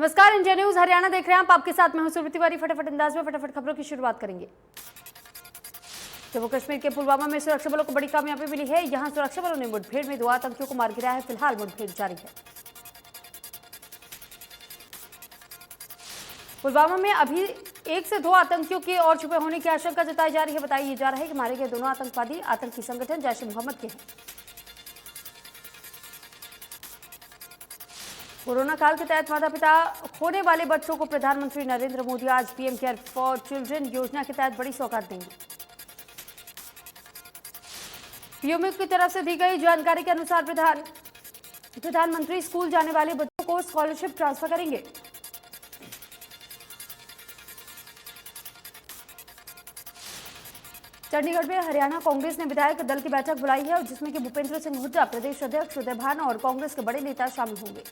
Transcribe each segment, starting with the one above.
नमस्कार, India news Haryana देख रहे हैं आप। आपके साथ मैं हूं सुरभि तिवारी। फटाफट अंदाज में फटाफट खबरों की शुरुआत करेंगे। जम्मू कश्मीर के पुलवामा में सुरक्षा बलों को बड़ी कामयाबी मिली है। यहां सुरक्षा बलों ने मुठभेड़ में 2 आतंकियों को मार गिराया है। फिलहाल मुठभेड़ जारी है। पुलवामा में अभी 1 से 2 आतंकियों के और छुपे होने की आशंका जताई जा रही है। बताया जा रहा है कि मारे गए दोनों आतंकवादी आतंकी संगठन जैश-ए-मोहम्मद के हैं। कोरोना काल के तहत माता पिता खोने वाले बच्चों को प्रधानमंत्री नरेंद्र मोदी आज पीएम केयर फॉर चिल्ड्रन योजना के तहत बड़ी सौगात देंगे। पीएमओ की तरफ से दी गई जानकारी के अनुसार प्रधानमंत्री स्कूल जाने वाले बच्चों को स्कॉलरशिप ट्रांसफर करेंगे। चंडीगढ़ में हरियाणा कांग्रेस ने विधायक दल की बैठक बुलाई है, जिसमें कि भूपेंद्र सिंह हुड्डा, प्रदेश अध्यक्ष उदय भान और कांग्रेस के बड़े नेता शामिल होंगे।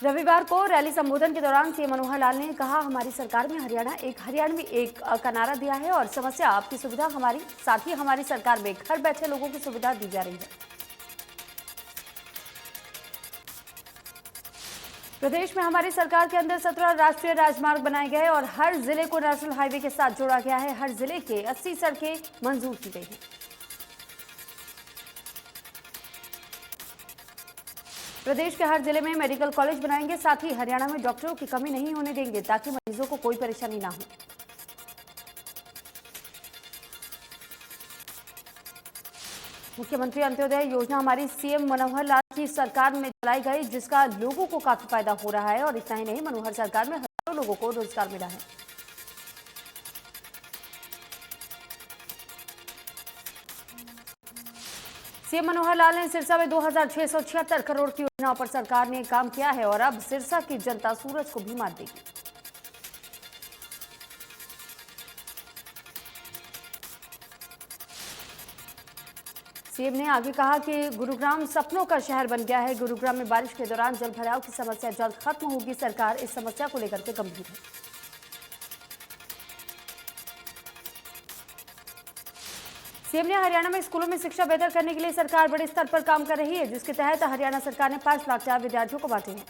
रविवार को रैली संबोधन के दौरान सीएम मनोहर लाल ने कहा, हमारी सरकार में हरियाणवी एक का नारा दिया है और समस्या आपकी सुविधा हमारी। साथ ही हमारी सरकार में घर बैठे लोगों की सुविधा दी जा रही है। प्रदेश में हमारी सरकार के अंदर 17 राष्ट्रीय राजमार्ग बनाए गए और हर जिले को नेशनल हाईवे के साथ जोड़ा गया है। हर जिले के 80 सड़कें मंजूर की गई हैं। प्रदेश के हर जिले में मेडिकल कॉलेज बनाएंगे। साथ ही हरियाणा में डॉक्टरों की कमी नहीं होने देंगे, ताकि मरीजों को कोई परेशानी ना हो। मुख्यमंत्री अंत्योदय योजना हमारी सीएम मनोहर लाल की सरकार में चलाई गई, जिसका लोगों को काफी फायदा हो रहा है। और इतना ही नहीं, मनोहर सरकार में हजारों लोगों को रोजगार मिला है। सीएम मनोहर लाल ने सिरसा में 2676 करोड़ की योजनाओं पर सरकार ने काम किया है और अब सिरसा की जनता सूरज को भी मात देगी। सीएम ने आगे कहा कि गुरुग्राम सपनों का शहर बन गया है। गुरुग्राम में बारिश के दौरान जल भराव की समस्या जल्द खत्म होगी। सरकार इस समस्या को लेकर के गंभीर है। सीएम ने हरियाणा में स्कूलों में शिक्षा बेहतर करने के लिए सरकार बड़े स्तर पर काम कर रही है, जिसके तहत हरियाणा सरकार ने 5 लाख 4 विद्यार्थियों को बांटे हैं।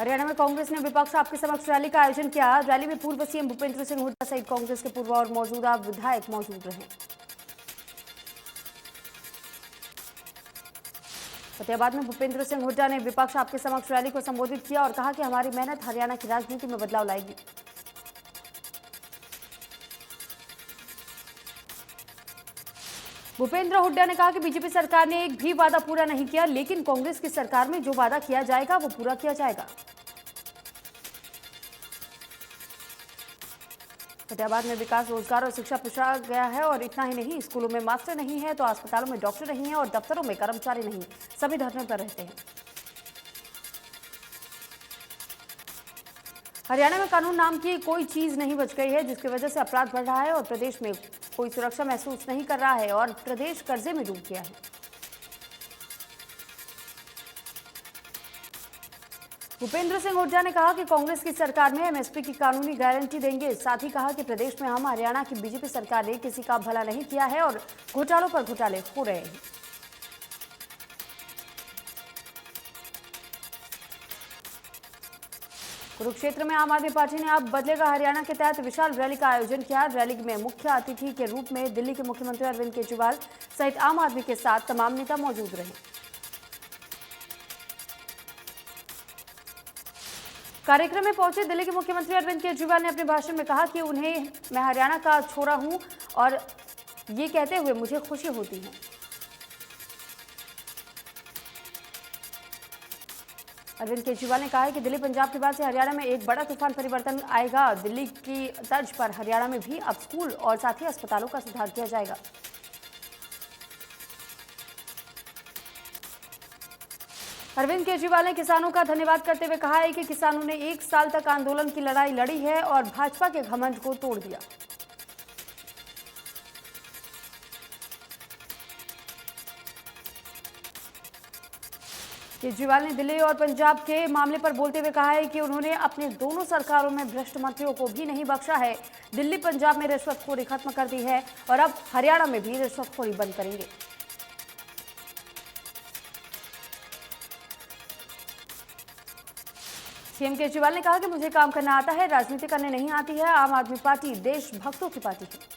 हरियाणा में कांग्रेस ने विपक्ष आपके समक्ष रैली का आयोजन किया। रैली में पूर्व सीएम भूपेंद्र सिंह हुड्डा सहित कांग्रेस के पूर्व और मौजूदा विधायक मौजूद रहे। फतेहाबाद में भूपेंद्र सिंह हुड्डा ने विपक्ष आपके समक्ष रैली को संबोधित किया और कहा कि हमारी मेहनत हरियाणा की राजनीति में बदलाव लाएगी। भूपेंद्र हुड्डा ने कहा कि बीजेपी सरकार ने एक भी वादा पूरा नहीं किया, लेकिन कांग्रेस की सरकार में जो वादा किया जाएगा वो पूरा किया जाएगा। फतेहाबाद में विकास, रोजगार और शिक्षा पूछा गया है। और इतना ही नहीं, स्कूलों में मास्टर नहीं है तो अस्पतालों में डॉक्टर नहीं है और दफ्तरों में कर्मचारी नहीं, सभी धरने पर रहते हैं। हरियाणा में कानून नाम की कोई चीज नहीं बच गई है, जिसकी वजह से अपराध बढ़ रहा है और प्रदेश में कोई सुरक्षा महसूस नहीं कर रहा है और प्रदेश कर्जे में डूब गया है। भूपेंद्र सिंह हुड्डा ने कहा कि कांग्रेस की सरकार में एमएसपी की कानूनी गारंटी देंगे। साथ ही कहा कि प्रदेश में हम हरियाणा की बीजेपी सरकार ने किसी का भला नहीं किया है और घोटालों पर घोटाले हो रहे हैं। कुरुक्षेत्र में आम आदमी पार्टी ने अब बदलेगा हरियाणा के तहत विशाल रैली का आयोजन किया। रैली में मुख्य अतिथि के रूप में दिल्ली के मुख्यमंत्री अरविंद केजरीवाल सहित आम आदमी के साथ तमाम नेता मौजूद रहे। कार्यक्रम में पहुंचे दिल्ली के मुख्यमंत्री अरविंद केजरीवाल ने अपने भाषण में कहा कि मैं हरियाणा का छोरा हूं और ये कहते हुए मुझे खुशी होती है। अरविंद केजरीवाल ने कहा है कि दिल्ली पंजाब के बाद से हरियाणा में एक बड़ा तूफान परिवर्तन आएगा। दिल्ली की तर्ज पर हरियाणा में भी अब स्कूल और साथ ही अस्पतालों का सुधार किया जाएगा। अरविंद केजरीवाल ने किसानों का धन्यवाद करते हुए कहा है कि किसानों ने 1 साल तक आंदोलन की लड़ाई लड़ी है और भाजपा के घमंड को तोड़ दिया। केजरीवाल ने दिल्ली और पंजाब के मामले पर बोलते हुए कहा है कि उन्होंने अपने दोनों सरकारों में भ्रष्ट मंत्रियों को भी नहीं बख्शा है। दिल्ली पंजाब में रिश्वतखोरी खत्म कर दी है और अब हरियाणा में भी रिश्वतखोरी बंद करेंगे। सीएम केजरीवाल ने कहा कि मुझे काम करना आता है, राजनीति करने नहीं आती है। आम आदमी पार्टी देशभक्तों की पार्टी है।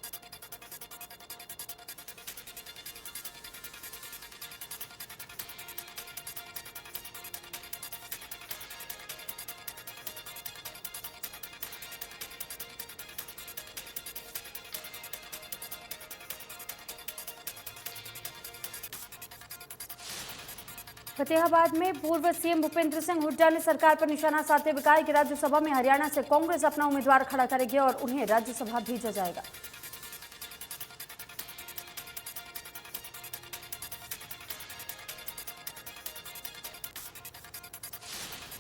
फतेहाबाद में पूर्व सीएम भूपेंद्र सिंह हुड्डा ने सरकार पर निशाना साधते हुए कहा कि राज्यसभा में हरियाणा से कांग्रेस अपना उम्मीदवार खड़ा करेगी और उन्हें राज्यसभा भेजा जाएगा।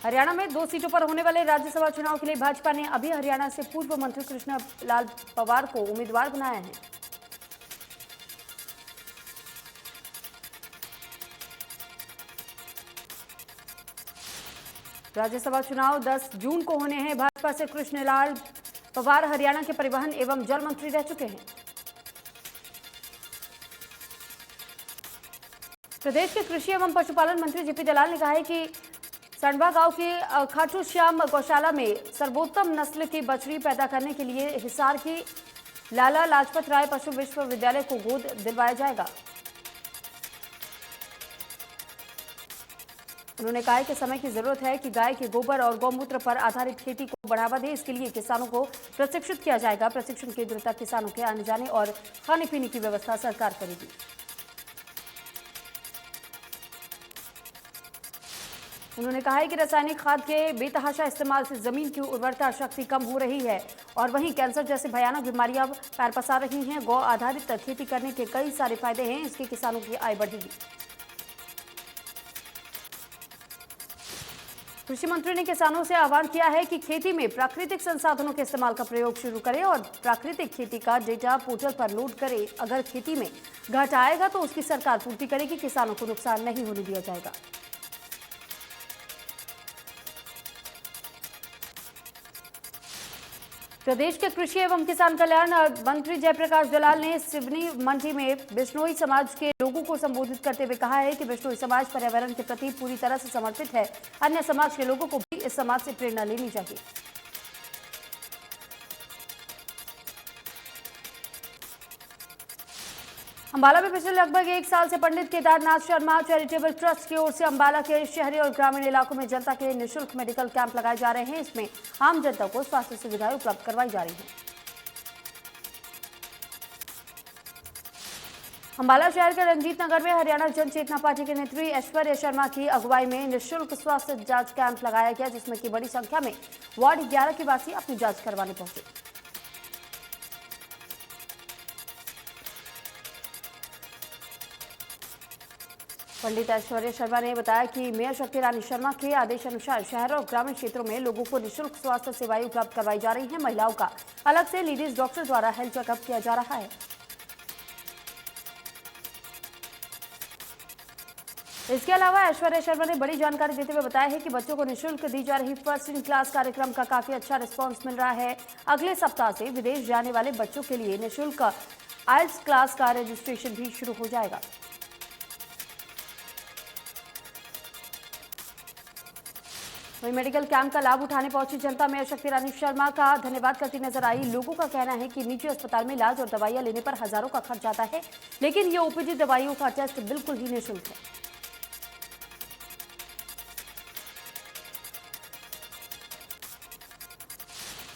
हरियाणा में 2 सीटों पर होने वाले राज्यसभा चुनाव के लिए भाजपा ने अभी हरियाणा से पूर्व मंत्री कृष्ण लाल पंवार को उम्मीदवार बनाया है। राज्यसभा चुनाव 10 जून को होने हैं। भाजपा से कृष्णलाल पंवार हरियाणा के परिवहन एवं जल मंत्री रह चुके हैं। प्रदेश के कृषि एवं पशुपालन मंत्री जेपी दलाल ने कहा है कि सड़वा गांव की खाटू श्याम गौशाला में सर्वोत्तम नस्ल की बछड़ी पैदा करने के लिए हिसार की लाला लाजपत राय पशु विश्वविद्यालय को गोद दिलवाया जाएगा। उन्होंने कहा कि समय की जरूरत है कि गाय के गोबर और गौमूत्र पर आधारित खेती को बढ़ावा दे। इसके लिए किसानों को प्रशिक्षित किया जाएगा। प्रशिक्षण केंद्र तक किसानों के आने जाने और खाने पीने की व्यवस्था सरकार करेगी। उन्होंने कहा है कि रासायनिक खाद के बेतहाशा इस्तेमाल से जमीन की उर्वरता शक्ति कम हो रही है और वहीं कैंसर जैसी भयानक बीमारियां पैर पसार रही हैं। गौ आधारित खेती करने के कई सारे फायदे हैं। इसके किसानों की आय बढ़ेगी। कृषि मंत्री ने किसानों से आह्वान किया है कि खेती में प्राकृतिक संसाधनों के इस्तेमाल का प्रयोग शुरू करें और प्राकृतिक खेती का डेटा पोर्टल पर लोड करें। अगर खेती में घाटा आएगा तो उसकी सरकार पूर्ति करेगी। किसानों को नुकसान नहीं होने दिया जाएगा। प्रदेश के कृषि एवं किसान कल्याण मंत्री जयप्रकाश दलाल ने सिवनी मंडी में बिश्नोई समाज के लोगों को संबोधित करते हुए कहा है कि बिश्नोई समाज पर्यावरण के प्रति पूरी तरह से समर्पित है। अन्य समाज के लोगों को भी इस समाज से प्रेरणा लेनी चाहिए। अंबाला में पिछले लगभग 1 साल से पंडित केदारनाथ शर्मा चैरिटेबल ट्रस्ट की ओर से अंबाला के शहरी और ग्रामीण इलाकों में जनता के लिए निःशुल्क मेडिकल कैंप लगाए जा रहे हैं। इसमें आम जनता को स्वास्थ्य सुविधाएं उपलब्ध करवाई जा रही हैं। अंबाला शहर के रंजीत नगर में हरियाणा जन चेतना पार्टी के नेत्री ऐश्वर्य शर्मा की अगुवाई में निःशुल्क स्वास्थ्य जांच कैंप लगाया गया, जिसमें की बड़ी संख्या में वार्ड 11 के वासी अपनी जांच करवाने पहुंचे। पंडित ऐश्वर्य शर्मा ने बताया कि मेयर शक्ति रानी शर्मा के आदेश अनुसार शहर और ग्रामीण क्षेत्रों में लोगों को निःशुल्क स्वास्थ्य सेवाएं उपलब्ध करवाई जा रही हैं। महिलाओं का अलग से लेडीज डॉक्टर द्वारा हेल्थ चेकअप किया जा रहा है। इसके अलावा ऐश्वर्य शर्मा ने बड़ी जानकारी देते हुए बताया है कि बच्चों को निःशुल्क दी जा रही फर्स्ट इन क्लास कार्यक्रम का काफी अच्छा रिस्पांस मिल रहा है। अगले सप्ताह से विदेश जाने वाले बच्चों के लिए निःशुल्क आइल्स क्लास का रजिस्ट्रेशन भी शुरू हो जाएगा। वहीं मेडिकल कैंप का लाभ उठाने पहुंची जनता मेयर शक्ति रानी शर्मा का धन्यवाद करती नजर आई। लोगों का कहना है कि निजी अस्पताल में इलाज और दवाइयां लेने पर हजारों का खर्च आता है, लेकिन ये ओपीडी दवाइयों का टेस्ट बिल्कुल ही निःशुल्क है।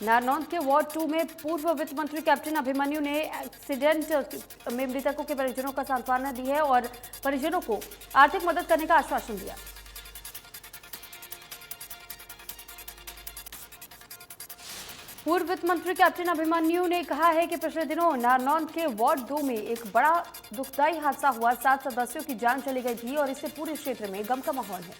नारनौंद के वार्ड 2 में पूर्व वित्त मंत्री कैप्टन अभिमन्यु ने एक्सीडेंट में मृतकों के परिजनों का सांत्वना दी है और परिजनों को आर्थिक मदद करने का आश्वासन दिया। पूर्व वित्त मंत्री कैप्टन अभिमन्यु ने कहा है कि पिछले दिनों नारनौंद के वार्ड 2 में एक बड़ा दुखदायी हादसा हुआ। 7 सदस्यों की जान चली गई थी और इससे पूरे क्षेत्र में गम का माहौल है।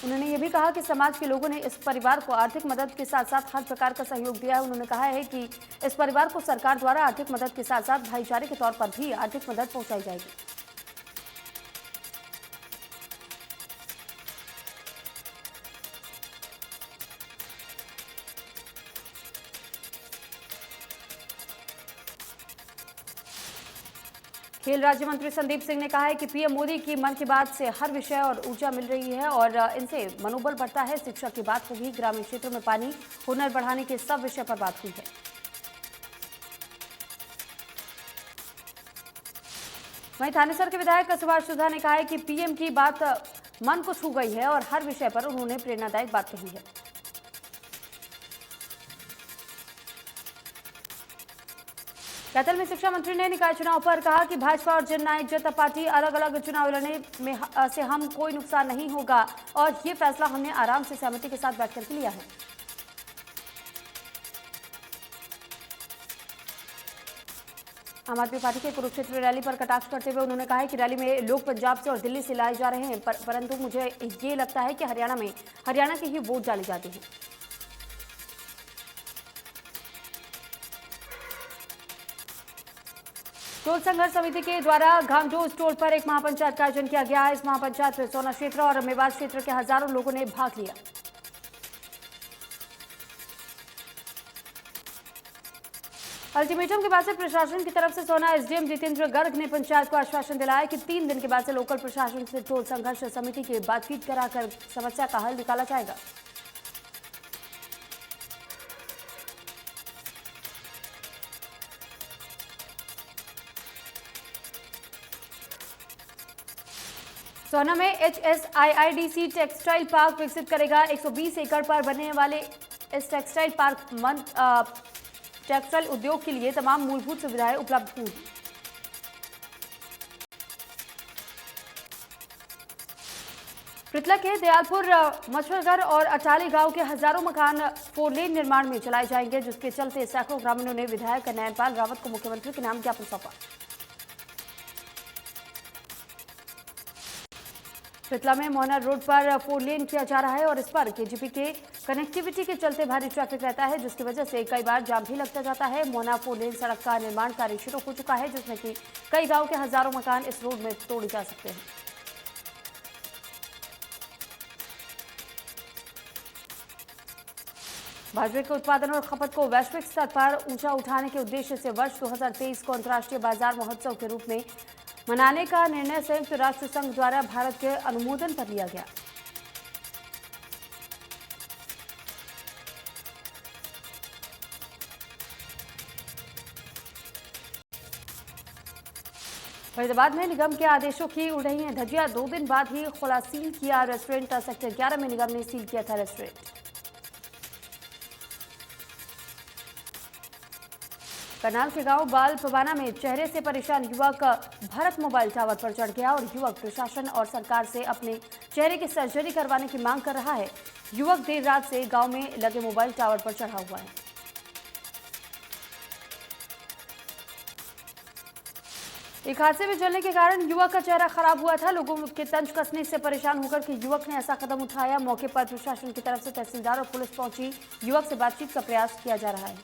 उन्होंने ये भी कहा कि समाज के लोगों ने इस परिवार को आर्थिक मदद के साथ साथ हर प्रकार का सहयोग दिया है। उन्होंने कहा है कि इस परिवार को सरकार द्वारा आर्थिक मदद के साथ साथ भाईचारे के तौर पर भी आर्थिक मदद पहुंचाई जाएगी। खेल राज्य मंत्री संदीप सिंह ने कहा है कि पीएम मोदी की मन की बात से हर विषय और ऊर्जा मिल रही है और इनसे मनोबल बढ़ता है। शिक्षा की बात होगी, ग्रामीण क्षेत्रों में पानी, हुनर बढ़ाने के सब विषय पर बात हुई है। वहीं थानेसर के विधायक सुभाष सुधा ने कहा है कि पीएम की बात मन को छू गई है और हर विषय पर उन्होंने प्रेरणादायक बात कही है। कैथल में शिक्षा मंत्री ने निकाय चुनाव पर कहा कि भाजपा और जननायक जनता पार्टी अलग अलग चुनाव लड़ने में से हम कोई नुकसान नहीं होगा और ये फैसला हमने आराम से सहमति के साथ बैठ करके लिया है। आम आदमी पार्टी के कुरुक्षेत्र रैली पर कटाक्ष करते हुए उन्होंने कहा है कि रैली में लोग पंजाब से और दिल्ली से लाए जा रहे हैं, परंतु मुझे ये लगता है कि हरियाणा के ही वोट डाले जाते हैं। टोल संघर्ष समिति के द्वारा घामडोज टोल पर एक महापंचायत का आयोजन किया गया। इस महापंचायत में सोना क्षेत्र और मेवात क्षेत्र के हजारों लोगों ने भाग लिया। अल्टीमेटम के बाद से प्रशासन की तरफ से सोना एसडीएम जितेंद्र गर्ग ने पंचायत को आश्वासन दिलाया कि 3 दिन के बाद से लोकल प्रशासन से टोल संघर्ष समिति की बातचीत कराकर समस्या का हल निकाला जाएगा। सोना में HSIIDC टेक्सटाइल पार्क विकसित करेगा। 120 एकड़ पर बनने वाले इस टेक्सटाइल पार्क टेक्सटाइल उद्योग के लिए तमाम मूलभूत सुविधाएं उपलब्ध होंगी। पृथला के दयालपुर, मछलगर और अटाली गांव के हजारों मकान 4 लेन निर्माण में चलाए जाएंगे, जिसके चलते सैकड़ों ग्रामीणों ने विधायक नयनपाल रावत को मुख्यमंत्री के नाम ज्ञापन सौंपा। पृथला में मोहना रोड पर 4 लेन किया जा रहा है और इस पर केजीपी के कनेक्टिविटी के चलते भारी ट्रैफिक रहता है, जिसकी वजह से कई बार जाम भी लगता जाता है। मोहना 4 लेन सड़क का निर्माण कार्य शुरू हो चुका है, जिसमें कि कई गांव के हजारों मकान इस रोड में तोड़े जा सकते हैं। बाजरे के उत्पादन और खपत को वैश्विक स्तर पर ऊंचा उठाने के उद्देश्य से वर्ष 2023 को अंतर्राष्ट्रीय बाजार महोत्सव के रूप में मनाने का निर्णय संयुक्त राष्ट्र संघ द्वारा भारत के अनुमोदन पर लिया गया। फरीदाबाद में निगम के आदेशों की उड़ रही है धज्जियां। 2 दिन बाद ही खुला सील किया रेस्टोरेंट। सेक्टर 11 में निगम ने सील किया था रेस्टोरेंट। करनाल के गांव बाल पवाना में चेहरे से परेशान युवक भरत मोबाइल टावर पर चढ़ गया और युवक प्रशासन और सरकार से अपने चेहरे की सर्जरी करवाने की मांग कर रहा है। युवक देर रात से गांव में लगे मोबाइल टावर पर चढ़ा हुआ है। एक हादसे में जलने के कारण युवक का चेहरा खराब हुआ था। लोगों के तंज कसने से परेशान होकर के युवक ने ऐसा कदम उठाया। मौके पर प्रशासन की तरफ से तहसीलदार और पुलिस पहुंची। युवक से बातचीत का प्रयास किया जा रहा है।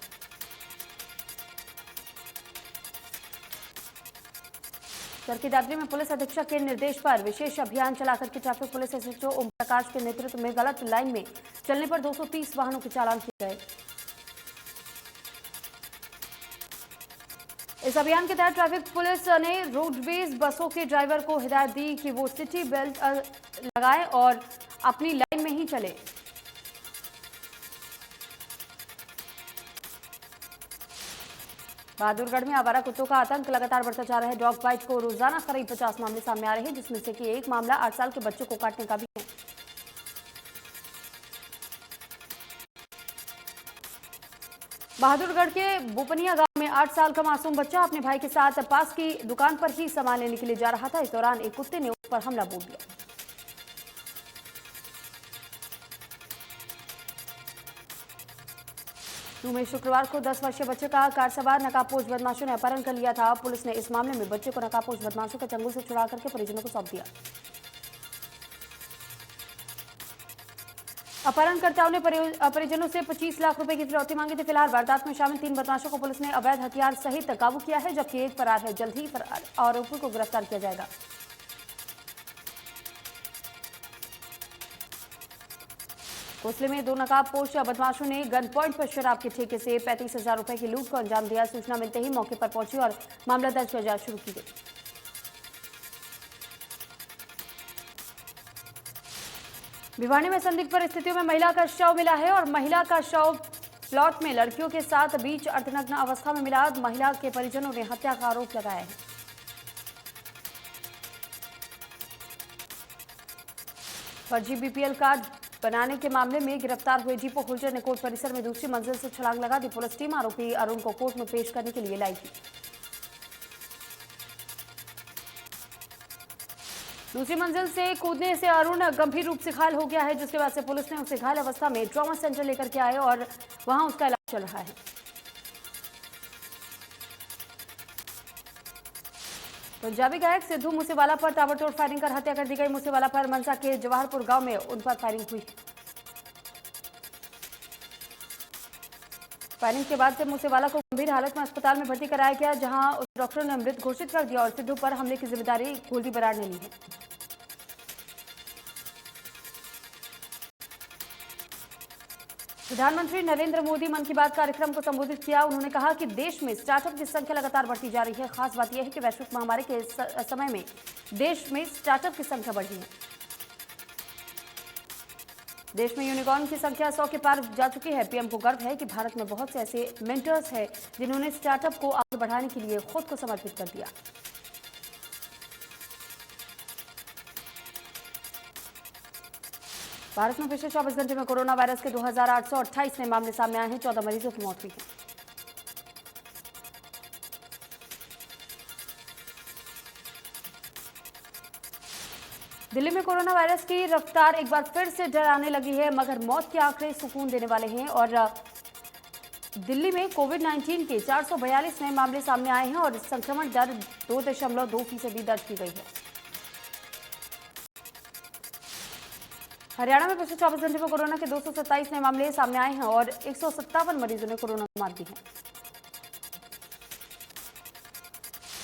चरखी दादरी में पुलिस अधीक्षक के निर्देश पर विशेष अभियान चलाकर के traffic police SHO Om Prakash के नेतृत्व में गलत लाइन में चलने पर 230 वाहनों के चालान किए गए। इस अभियान के तहत ट्रैफिक पुलिस ने रोडवेज बसों के ड्राइवर को हिदायत दी कि वो सिटी बेल्ट लगाएं और अपनी लाइन में ही चले। बहादुरगढ़ में आवारा कुत्तों का आतंक लगातार बढ़ता जा रहा है। डॉग बाइट को रोजाना करीब 50 मामले सामने आ रहे हैं, जिसमें से कि एक मामला 8 साल के बच्चों को काटने का भी है। बहादुरगढ़ के बोपनिया गांव में 8 साल का मासूम बच्चा अपने भाई के साथ पास की दुकान पर ही सामान लेने के लिए जा रहा था। इस दौरान एक कुत्ते ने उस पर हमला बोल दिया। नूंह में शुक्रवार को 10 वर्षीय बच्चे का कार सवार नकाबपोश बदमाशों ने अपहरण कर लिया था। पुलिस ने इस मामले में बच्चे को नकाबपोश बदमाशों के चंगुल से छुड़ा करके परिजनों को सौंप दिया। अपहरणकर्ताओं ने परिजनों से 25 लाख रुपए की फिरौती मांगी थी। फिलहाल वारदात में शामिल 3 बदमाशों को पुलिस ने अवैध हथियार सहित काबू किया है, जबकि एक फरार है। जल्द ही आरोपी को गिरफ्तार किया जाएगा। कोसले में 2 नकाबपोश बदमाशों ने गन पॉइंट पर शराब के ठेके से 35,000 रुपए की लूट को अंजाम दिया। सूचना मिलते ही मौके पर पहुंची और मामला दर्ज कर जांच शुरू की गई। भिवानी में संदिग्ध परिस्थितियों में महिला का शव मिला है और महिला का शव प्लॉट में लड़कियों के साथ बीच अर्धनग्न अवस्था में मिला। महिला के परिजनों ने हत्या का आरोप लगाया है। फर्जी बीपीएल कार्ड बनाने के मामले में गिरफ्तार हुए जीपो हुल्चर ने कोर्ट परिसर में दूसरी मंजिल से छलांग लगा दी। पुलिस टीम आरोपी अरुण को कोर्ट में पेश करने के लिए लाई थी। दूसरी मंजिल से कूदने से अरुण गंभीर रूप से घायल हो गया है, जिसके बाद से पुलिस ने उसे घायल अवस्था में ट्रॉमा सेंटर लेकर के आए और वहां उसका इलाज चल रहा है। पंजाबी गायक सिद्धू मूसेवाला पर ताबड़तोड़ फायरिंग कर हत्या कर दी गई। मूसेवाला पर मनसा के जवाहरपुर गांव में उन पर फायरिंग हुई। फायरिंग के बाद से मूसेवाला को गंभीर हालत में अस्पताल में भर्ती कराया गया, जहां उस डॉक्टर ने मृत घोषित कर दिया और सिद्धू पर हमले की जिम्मेदारी गोल्डी बराड़ ने ली है। प्रधानमंत्री नरेंद्र मोदी मन की बात कार्यक्रम को संबोधित किया। उन्होंने कहा कि देश में स्टार्टअप की संख्या लगातार बढ़ती जा रही है। खास बात यह है कि वैश्विक महामारी के समय में देश में स्टार्टअप की संख्या बढ़ी है। देश में यूनिकॉर्न की संख्या 100 के पार जा चुकी है। पीएम को गर्व है कि भारत में बहुत से ऐसे मेंटर्स हैं जिन्होंने स्टार्टअप को आगे बढ़ाने के लिए खुद को समर्पित कर दिया। भारत में पिछले 24 घंटे में कोरोना वायरस के 2828 नए मामले सामने आए हैं। 14 मरीजों की मौत हुई है। दिल्ली में कोरोना वायरस की रफ्तार एक बार फिर से डराने लगी है, मगर मौत के आंकड़े सुकून देने वाले हैं और दिल्ली में कोविड-19 के 442 नए मामले सामने आए हैं और संक्रमण दर 2.2% दर्ज की गई है। हरियाणा में पिछले 24 घंटे में कोरोना के 227 नए मामले सामने आए हैं और 157 मरीजों ने कोरोना को मात दी है।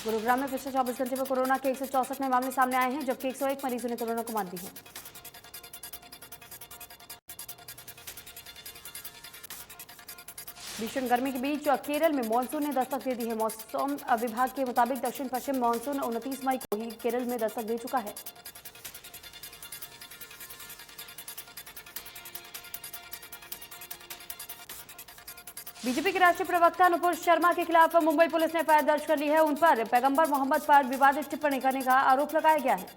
गुरुग्राम में पिछले 24 घंटे में कोरोना के 164 नए मामले सामने आए हैं, जबकि 101 मरीजों ने कोरोना को मात दी है। भीषण गर्मी के बीच केरल में मानसून ने दस्तक दे दी है। मौसम विभाग के मुताबिक दक्षिण पश्चिम मानसून 29 मई को ही केरल में दस्तक दे चुका है। बीजेपी के राष्ट्रीय प्रवक्ता नुपुर शर्मा के खिलाफ मुंबई पुलिस ने एफआईआर दर्ज कर ली है। उन पर पैगंबर मोहम्मद पर विवादित टिप्पणी करने का आरोप लगाया गया है।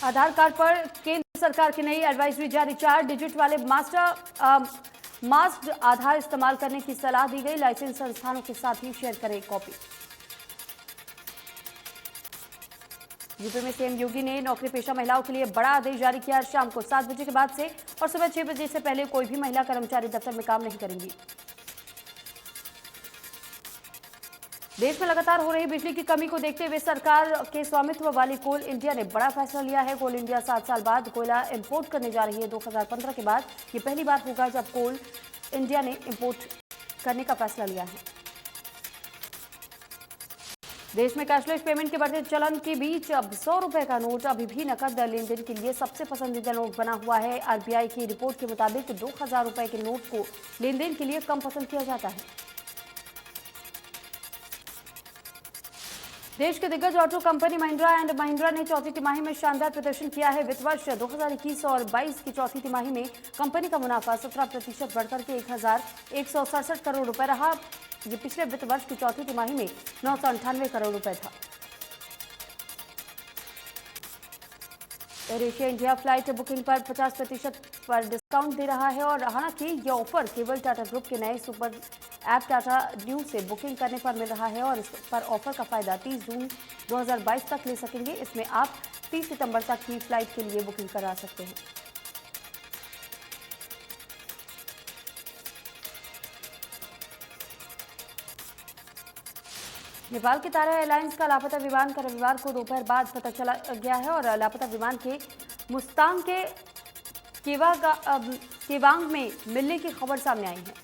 आधार कार्ड पर केंद्र सरकार की नई एडवाइजरी जारी। 4 डिजिट वाले मास्क्ड आधार इस्तेमाल करने की सलाह दी गई। लाइसेंस संस्थानों के साथ ही शेयर करें कॉपी। यूपी में सीएम योगी ने नौकरी पेशा महिलाओं के लिए बड़ा आदेश जारी किया। शाम को 7 बजे के बाद से और सुबह 6 बजे से पहले कोई भी महिला कर्मचारी दफ्तर में काम नहीं करेंगी। देश में लगातार हो रही बिजली की कमी को देखते हुए सरकार के स्वामित्व वाली कोल इंडिया ने बड़ा फैसला लिया है। कोल इंडिया 7 साल बाद कोयला इंपोर्ट करने जा रही है। 2015 के बाद ये पहली बार होगा जब कोल इंडिया ने इंपोर्ट करने का फैसला लिया है। देश में कैशलेस पेमेंट के बढ़ते चलन के बीच अब 100 रुपए का नोट अभी भी नकद लेन देन के लिए सबसे पसंदीदा नोट बना हुआ है। आरबीआई की रिपोर्ट के मुताबिक 2000 रुपए के नोट को लेन देन के लिए कम पसंद किया जाता है। देश के दिग्गज auto company Mahindra and Mahindra ने चौथी तिमाही में शानदार प्रदर्शन किया है। वित्त वर्ष 2021 और 22 की चौथी तिमाही में कंपनी का मुनाफा 17% बढ़कर के 1167 करोड़ रुपए रहा। ये पिछले वित्त वर्ष की चौथी तिमाही में 998 करोड़ रुपए था। Air Asia India flight booking पर 50% पर डिस्काउंट दे रहा है और हालांकि यह ऑफर केवल टाटा ग्रुप के नए सुपर ऐप टाटा न्यू से बुकिंग करने पर मिल रहा है और इस पर ऑफर का फायदा 30 जून 2022 तक ले सकेंगे। इसमें आप 30 सितंबर तक की फ्लाइट के लिए बुकिंग करा सकते हैं। नेपाल के तारा एयरलाइंस का लापता विमान का रविवार को दोपहर बाद पता चला गया है और लापता विमान के मुस्तांग के केवांग में मिलने की खबर सामने आई है।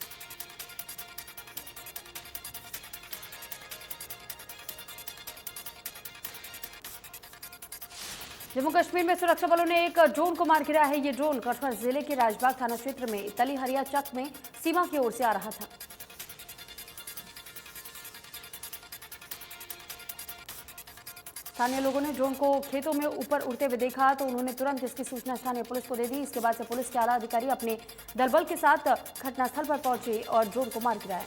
जम्मू कश्मीर में सुरक्षा बलों ने एक ड्रोन को मार गिराया है। ये ड्रोन कठुआ जिले के राजबाग थाना क्षेत्र में तली हरिया चक में सीमा की ओर से आ रहा था। स्थानीय लोगों ने ड्रोन को खेतों में ऊपर उड़ते हुए देखा तो उन्होंने तुरंत इसकी सूचना स्थानीय पुलिस को दे दी। इसके बाद से पुलिस के आला अधिकारी अपने दलबल के साथ घटनास्थल पर पहुंचे और ड्रोन को मार गिराया।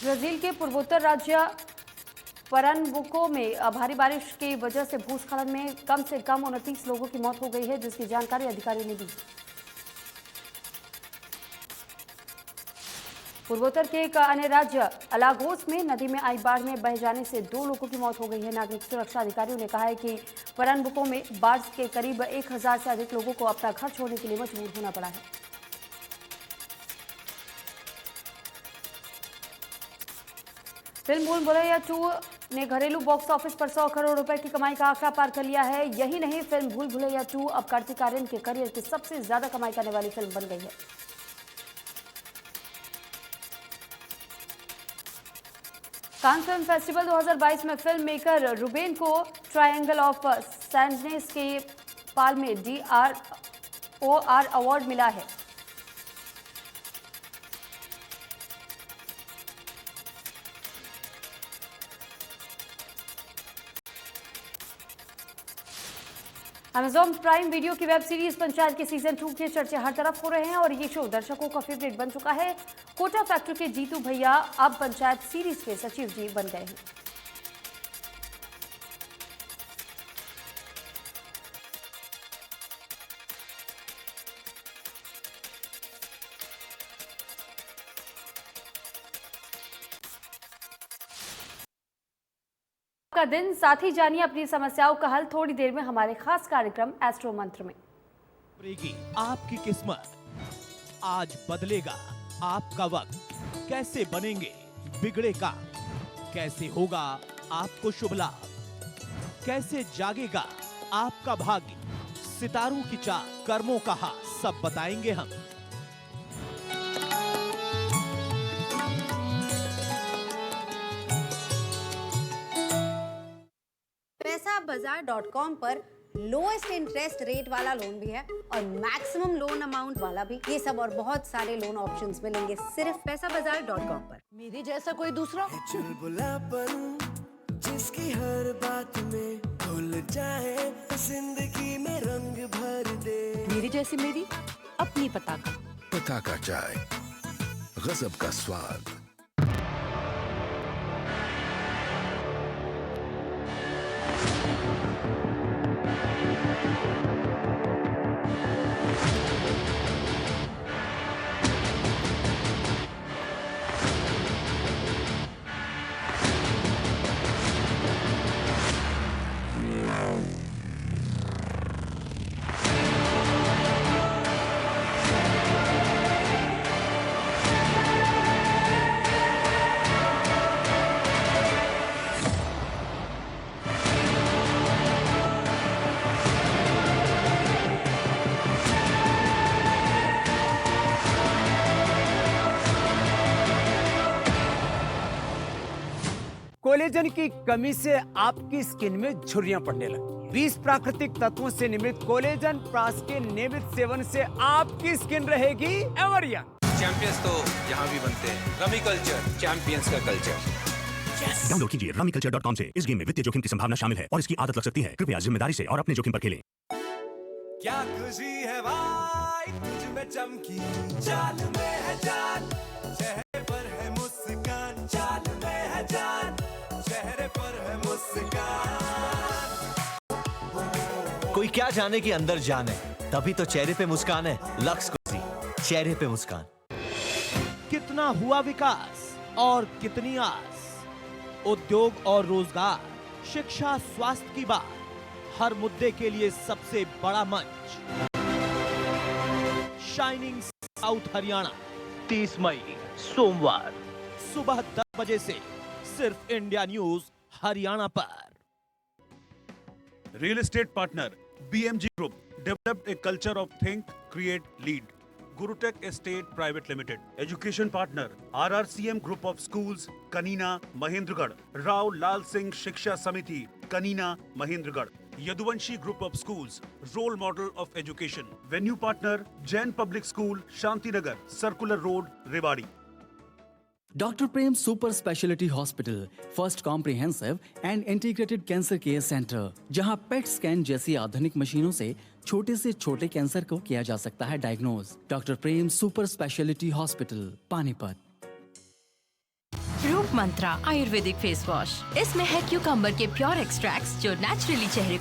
ब्राजील के पूर्वोत्तर राज्य परनबुको में भारी बारिश की वजह से भूस्खलन में कम से कम 29 लोगों की मौत हो गई है, जिसकी जानकारी अधिकारियों ने दी। पूर्वोत्तर के एक अन्य राज्य अलागोस में नदी में आई बाढ़ में बह जाने से 2 लोगों की मौत हो गई है। नागरिक सुरक्षा अधिकारियों ने कहा है कि परनबुको में बाढ़ के करीब 1000 से अधिक लोगों को अपना घर छोड़ने के लिए मजबूर होना पड़ा है। फिल्म भूल भुलैया 2 ने घरेलू बॉक्स ऑफिस पर 100 करोड़ रुपए की कमाई का आंकड़ा पार कर लिया है। यही नहीं, फिल्म भूल भुलैया 2 अब कार्तिक आर्यन के करियर की सबसे ज्यादा कमाई करने वाली फिल्म बन गई है। कान फिल्म फेस्टिवल 2022 में फिल्म मेकर रुबेन को ट्रायंगल ऑफ सैडनेस के पाल्मे DROR अवार्ड मिला है। अमेजॉन प्राइम वीडियो की वेब सीरीज पंचायत के सीजन 2 के चर्चे हर तरफ हो रहे हैं और ये शो दर्शकों का फेवरेट बन चुका है। कोटा फैक्ट्री के जीतू भैया अब पंचायत सीरीज के सचिव जी बन गए हैं। का दिन, साथ ही जानिए अपनी समस्याओं का हल थोड़ी देर में हमारे खास कार्यक्रम एस्ट्रो मंत्र में। आपकी किस्मत आज बदलेगा आपका वक्त, कैसे बनेंगे बिगड़े काम, कैसे होगा आपको शुभ लाभ, कैसे जागेगा आपका भाग्य, सितारों की चाल, कर्मों का हाथ, सब बताएंगे हम। पैसाबाजार.com पर लोएस्ट इंटरेस्ट रेट वाला लोन भी है और मैक्सिमम लोन अमाउंट वाला भी। ये सब और बहुत सारे लोन ऑप्शंस मिलेंगे सिर्फ पैसाबाजार.com पर। मेरे जैसा कोई दूसरा चुलबुलापन जिसकी हर बात में घुल जाए, जिंदगी में रंग भर दे। मेरी जैसी मेरी अपनी पता का चाय, गजब का स्वाद। कोलेजन की कमी से आपकी स्किन में झुर्रियां पड़ने लगी। 20 प्राकृतिक तत्वों से निर्मित कोलेजन प्लस के नियमित सेवन से आपकी स्किन रहेगी एवर यंग। चैंपियंस तो यहाँ भी बनते हैं। रमी कल्चर, चैंपियंस का कल्चर। डाउनलोड कीजिए rummyculture.com से। इस गेम में वित्तीय जोखिम की संभावना शामिल है और इसकी आदत लग सकती है। कृपया जिम्मेदारी से और अपने जोखिम पर खेलें। क्या खुशी है भाई तुझ में चमकी, चाल में है जान, चेहरे पर है मुस्कान, चाल में है जान, चेहरे पर है मुस्कान। कोई क्या जाने कि अंदर जान है, तभी तो चेहरे पे मुस्कान है। लक्स कोसी, चेहरे पे मुस्कान। कितना हुआ विकास और कितनी आस, उद्योग और रोजगार, शिक्षा, स्वास्थ्य की बात, हर मुद्दे के लिए सबसे बड़ा मंच, शाइनिंग साउथ हरियाणा। 30 मई सोमवार सुबह 10 बजे से सिर्फ इंडिया न्यूज हरियाणा पर। Real estate partner BMG Group developed a culture of think, create, lead. Gurutech Estate Private Limited. Education partner RRCM Group of Schools, Kanina, Mahendragarh. Rao Lal Singh Shiksha Samiti, Kanina, Mahendragarh. Yaduvanshi Group of Schools, role model of education. Venue partner Jain Public School, Shantinagar, Circular Road, Rewari. Dr. Prem Super Speciality Hospital, first comprehensive and integrated cancer care center, जहां PET scan जैसी आधुनिक मशीनों से छोटे से छोटे cancer को किया जा सकता है डायग्नोज। डॉक्टर प्रेम सुपर स्पेशलिटी हॉस्पिटल, पानीपत। रूप मंत्रा आयुर्वेदिक फेस वॉश, इसमें है क्यूकम्बर के प्योर एक्सट्रैक्ट्स जो नेचुरली चेहरे